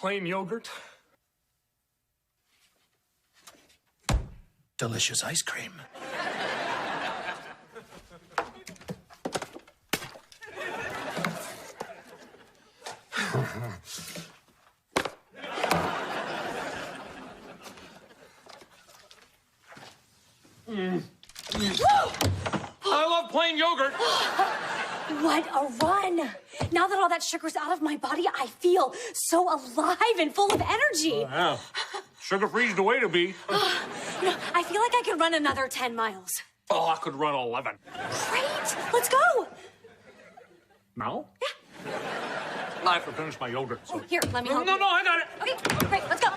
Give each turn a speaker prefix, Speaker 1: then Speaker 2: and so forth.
Speaker 1: plain yogurt.
Speaker 2: Delicious ice cream.
Speaker 1: I love plain yogurt.
Speaker 3: What a run. Now that all that sugar's out of my body, I feel so alive and full of energy.
Speaker 1: Yeah. Sugar-free's the way to be.
Speaker 3: I feel like I could run another 10 miles.
Speaker 1: Oh, I could run 11.
Speaker 3: Great. Let's go.
Speaker 1: Now?
Speaker 3: Yeah.
Speaker 1: I have to finish my yogurt. So.
Speaker 3: Oh, here, let me help
Speaker 1: No,
Speaker 3: you.
Speaker 1: I got it.
Speaker 3: Okay, great. Let's go.